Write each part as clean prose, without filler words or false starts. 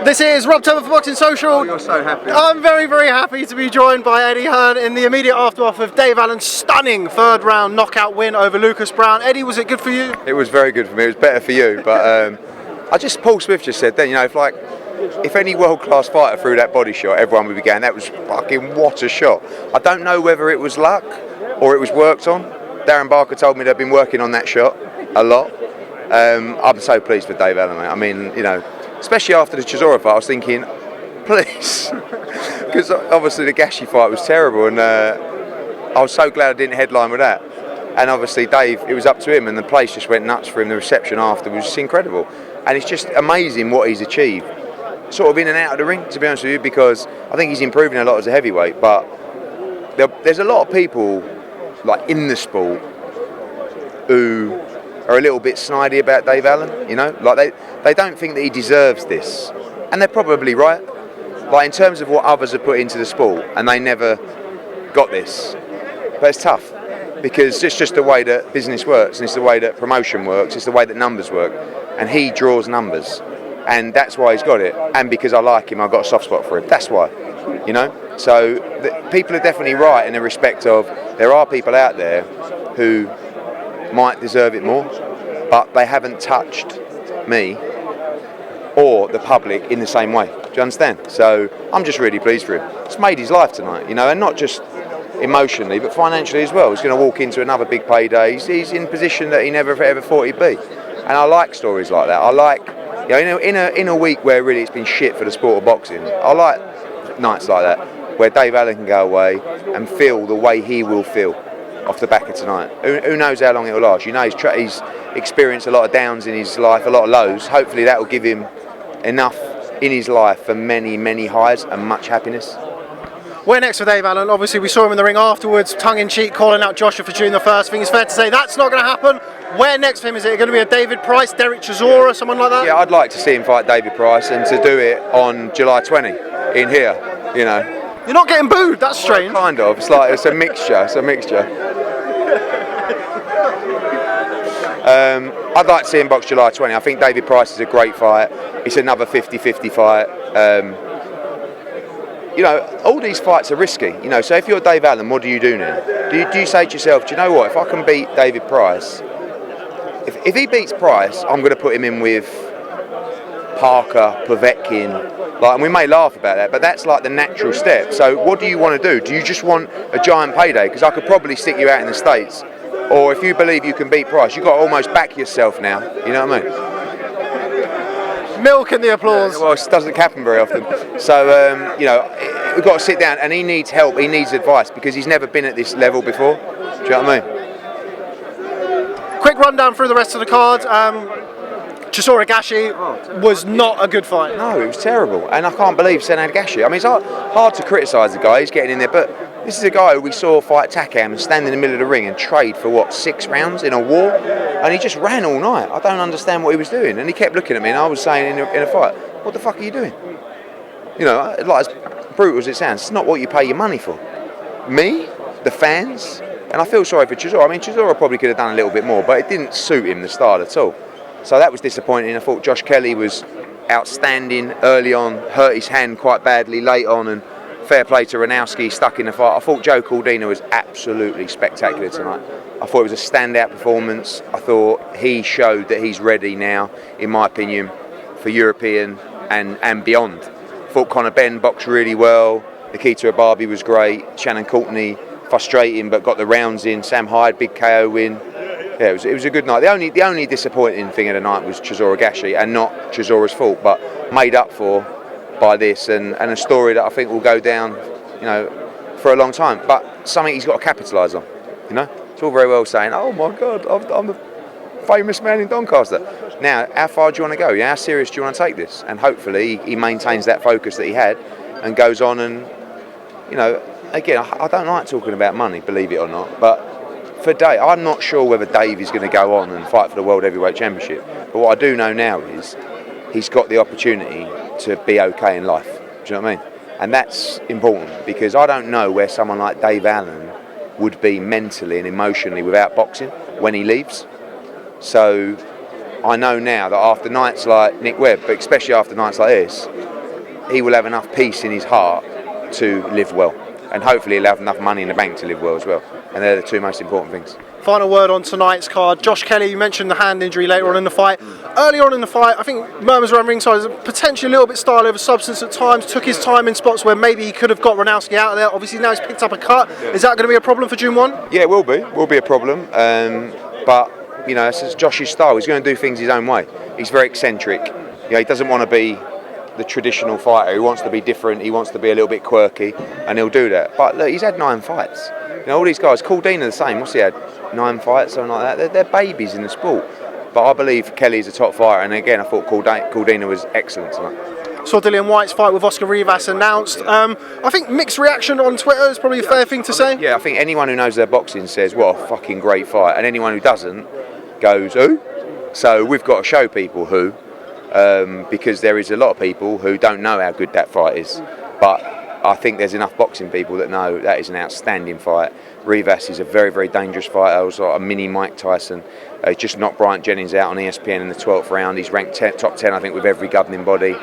This is Rob Tebbutt for Boxing Social. Oh, you're so happy. I'm very, very happy to be joined by Eddie Hearn in the immediate aftermath of Dave Allen's stunning third round knockout win over Lucas Browne. Eddie, was it good for you? It was very good for me. It was better for you, but Paul Smith just said then, if any world-class fighter threw that body shot, everyone would be going, that was fucking what a shot. I don't know whether it was luck or it was worked on. Darren Barker told me they've been working on that shot a lot. I'm so pleased for Dave Allen, mate. I mean, especially after the Chisora fight, I was thinking, please, because obviously the Gashi fight was terrible, and I was so glad I didn't headline with that. And obviously Dave, it was up to him, and the place just went nuts for him. The reception after was just incredible, and it's just amazing what he's achieved, sort of in and out of the ring, to be honest with you, because I think he's improving a lot as a heavyweight. But there's a lot of people like in the sport who are a little bit snidey about Dave Allen, they don't think that he deserves this, and they're probably right. Like in terms of what others have put into the sport, and they never got this. But it's tough because it's just the way that business works, and it's the way that promotion works, it's the way that numbers work, and he draws numbers, and that's why he's got it. And because I like him, I've got a soft spot for him. That's why, So people are definitely right in the respect of there are people out there who might deserve it more, but they haven't touched me or the public in the same way. Do you understand? So I'm just really pleased for him. It's made his life tonight, and not just emotionally, but financially as well. He's going to walk into another big payday. He's in a position that he never ever thought he'd be, and I like stories like that. I like, in a week where really it's been shit for the sport of boxing, I like nights like that where Dave Allen can go away and feel the way he will feel off the back of tonight. Who knows how long it will last? He's experienced a lot of downs in his life, a lot of lows. Hopefully that will give him enough in his life for many, many highs and much happiness. Where next for Dave Allen? Obviously we saw him in the ring afterwards, tongue-in-cheek, calling out Joshua for shooting the first thing. It's fair to say that's not going to happen. Where next for him? Is it going to be a David Price, Derek Chisora, someone like that? Yeah, I'd like to see him fight David Price, and to do it on July 20 in here, You're not getting booed, that's strange. Well, kind of, it's a mixture. I'd like to see him box July 20. I think David Price is a great fight. It's another 50-50 fight. All these fights are risky. So if you're Dave Allen, what do you do now? Do you say to yourself, do you know what? If I can beat David Price, if he beats Price, I'm going to put him in with Parker, Povetkin. And we may laugh about that, but that's like the natural step. So what do you want to do? Do you just want a giant payday? Because I could probably stick you out in the States. Or if you believe you can beat Price, you've got to almost back yourself now. You know what I mean? Milk in the applause. Yeah, well, it doesn't happen very often. So, we've got to sit down, and he needs help, he needs advice, because he's never been at this level before. Do you know what I mean? Quick rundown through the rest of the card. Chisora Gashi was not a good fight. No, it was terrible, and I can't believe Senad Gashi. I mean, it's hard to criticise the guy, he's getting in there, but this is a guy who we saw fight Takam and stand in the middle of the ring and trade for 6 rounds in a war, and he just ran all night. I don't understand what he was doing, and he kept looking at me, and I was saying in a fight, what the fuck are you doing? As brutal as it sounds, it's not what you pay your money for. Me, the fans, and I feel sorry for Chisora. I mean, Chisora probably could have done a little bit more, but it didn't suit him, the style at all. So that was disappointing. I thought Josh Kelly was outstanding early on, hurt his hand quite badly late on, and fair play to Ranowski, stuck in the fight. I thought Joe Caldina was absolutely spectacular tonight. I thought it was a standout performance. I thought he showed that he's ready now, in my opinion, for European and beyond. I thought Conor Benn boxed really well. Nikita Ababi was great. Shannon Courtney, frustrating, but got the rounds in. Sam Hyde, big KO win. Yeah, it was a good night. The only disappointing thing of the night was Chisora Gashi, and not Chisora's fault, but made up for by this, and a story that I think will go down, for a long time. But something he's got to capitalise on. It's all very well saying, "Oh my God, I'm the famous man in Doncaster." Now, how far do you want to go? How serious do you want to take this? And hopefully he maintains that focus that he had, and goes on. And again, I don't like talking about money, believe it or not, but for Dave, I'm not sure whether Dave is going to go on and fight for the World Heavyweight Championship. But what I do know now is he's got the opportunity to be okay in life. Do you know what I mean? And that's important, because I don't know where someone like Dave Allen would be mentally and emotionally without boxing when he leaves. So I know now that after nights like Nick Webb, but especially after nights like this, he will have enough peace in his heart to live well. And hopefully he'll have enough money in the bank to live well as well. And they're the two most important things. Final word on tonight's card. Josh Kelly, you mentioned the hand injury later on in the fight. Early on in the fight, I think murmurs around ringside was potentially a little bit style over substance at times, took his time in spots where maybe he could have got Ranowski out of there. Obviously now he's picked up a cut. Is that going to be a problem for June 1? Yeah, it will be. Will be a problem. But, you know, it's Josh's style. He's going to do things his own way. He's very eccentric. You know, he doesn't want to be the traditional fighter. He wants to be different. He wants to be a little bit quirky, and he'll do that. But look, he's had 9 fights. You know, all these guys, Caldina the same. What's he had? 9 fights, something like that. They're babies in the sport. But I believe Kelly's a top fighter, and again, I thought Caldina was excellent tonight. Saw Dillian Whyte's fight with Whyte-Rivas announced. I think mixed reaction on Twitter is probably a fair thing to say. Yeah, I think anyone who knows their boxing says, what a fucking great fight, and anyone who doesn't goes, who? So we've got to show people who, because there is a lot of people who don't know how good that fight is. But I think there's enough boxing people that know that is an outstanding fight. Revis is a very, very dangerous fighter. He was like a mini Mike Tyson. He just knocked Bryant Jennings out on ESPN in the 12th round. He's ranked top 10, I think, with every governing body.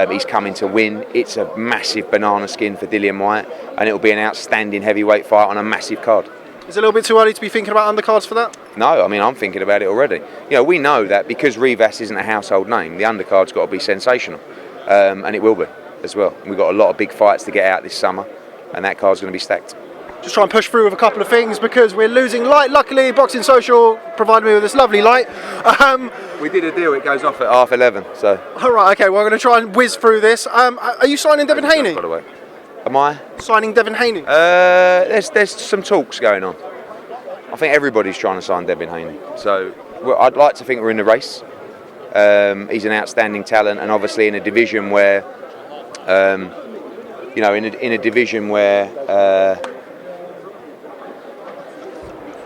He's coming to win. It's a massive banana skin for Dillian Whyte, and it'll be an outstanding heavyweight fight on a massive card. Is it a little bit too early to be thinking about undercards for that? No, I mean, I'm thinking about it already. You know, we know that because Revis isn't a household name, the undercard's got to be sensational, and it will be as well. We've got a lot of big fights to get out this summer, and that card's going to be stacked. Just try and push through with a couple of things because we're losing light. Luckily, Boxing Social provided me with this lovely light. We did a deal, it goes off at 11:30, so... Alright, okay, well, I'm going to try and whiz through this. Are you signing Devin Haney? By the way. Am I? Signing Devin Haney? There's some talks going on. I think everybody's trying to sign Devin Haney. So I'd like to think we're in the race. He's an outstanding talent, and obviously in a division where, you know, in a division where...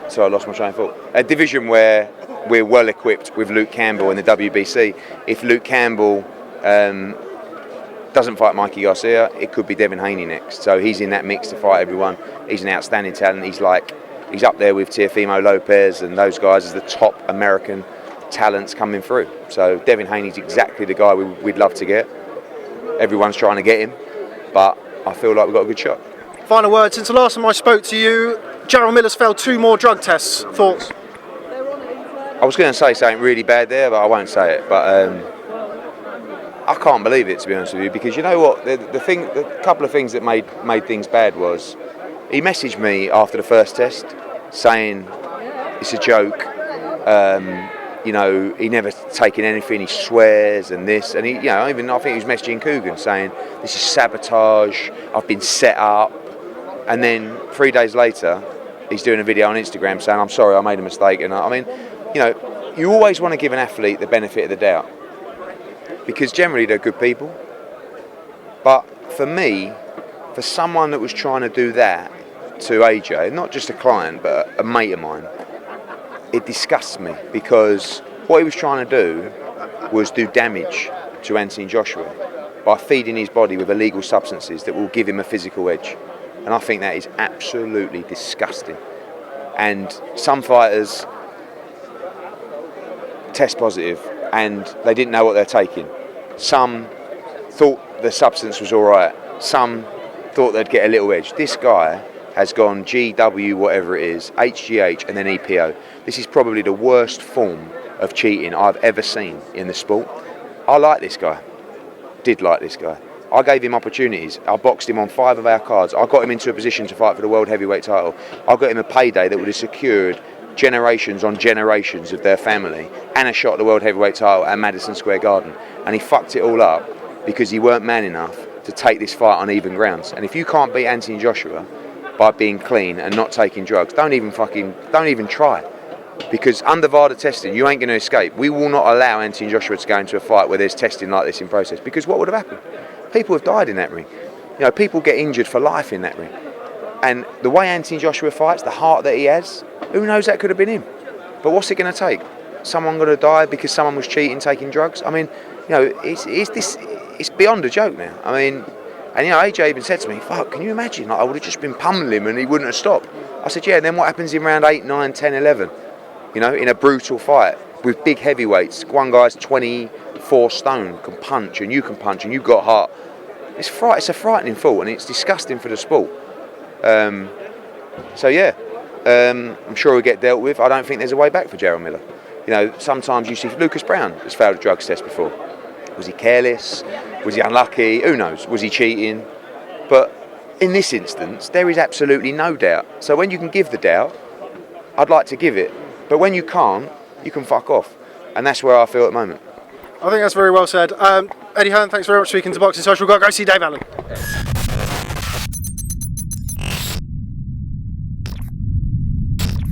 So I lost my train of thought. A division where we're well equipped with Luke Campbell in the WBC. If Luke Campbell doesn't fight Mikey Garcia, it could be Devin Haney next. So he's in that mix to fight everyone. He's an outstanding talent. He's up there with Teofimo Lopez and those guys as the top American talents coming through. So Devin Haney's exactly the guy we'd love to get. Everyone's trying to get him, but I feel like we've got a good shot. Final word, since the last time I spoke to you, Jarrell Miller's failed 2 more drug tests. Thoughts? I was going to say something really bad there, but I won't say it. But I can't believe it, to be honest with you, because you know what? The couple of things that made things bad was he messaged me after the first test saying it's a joke. You know, he never taken anything. He swears and this, and he, you know, I think he was messaging Coogan saying this is sabotage. I've been set up, and then 3 days later, he's doing a video on Instagram saying I'm sorry, I made a mistake. And I mean, you know, you always want to give an athlete the benefit of the doubt because generally they're good people. But for me, for someone that was trying to do that to AJ, not just a client but a mate of mine, it disgusts me because what he was trying to do was do damage to Anthony Joshua by feeding his body with illegal substances that will give him a physical edge. And I think that is absolutely disgusting. And some fighters test positive and they didn't know what they're taking. Some thought the substance was all right. Some thought they'd get a little edge. This guy has gone GW, whatever it is, HGH and then EPO. This is probably the worst form of cheating I've ever seen in the sport. I like this guy. Did like this guy. I gave him opportunities. I boxed him on 5 of our cards. I got him into a position to fight for the world heavyweight title. I got him a payday that would have secured generations on generations of their family and a shot at the world heavyweight title at Madison Square Garden. And he fucked it all up because he weren't man enough to take this fight on even grounds. And if you can't beat Anthony Joshua by being clean and not taking drugs, don't even try. Because under VADA testing, you ain't going to escape. We will not allow Anthony Joshua to go into a fight where there's testing like this in process. Because what would have happened? People have died in that ring. You know, people get injured for life in that ring. And the way Anthony Joshua fights, the heart that he has, who knows, that could have been him. But what's it going to take? Someone going to die because someone was cheating, taking drugs? I mean, you know, it's beyond a joke now. I mean, and you know, AJ even said to me, fuck, can you imagine? Like, I would have just been pummeling him and he wouldn't have stopped. I said, yeah, and then what happens in round 8, 9, 10, 11? You know, in a brutal fight with big heavyweights. One guy's 24 stone, can punch and you can punch and you've got heart. It's a frightening thought, and it's disgusting for the sport. So yeah, I'm sure he'll get dealt with. I don't think there's a way back for Gerald Miller. You know, sometimes you see Lucas Browne has failed a drugs test before. Was he careless? Was he unlucky? Who knows? Was he cheating? But in this instance, there is absolutely no doubt. So when you can give the doubt, I'd like to give it. But when you can't, you can fuck off. And that's where I feel at the moment. I think that's very well said. Eddie Hearn, thanks very much for speaking to Boxing Social. Go see Dave Allen.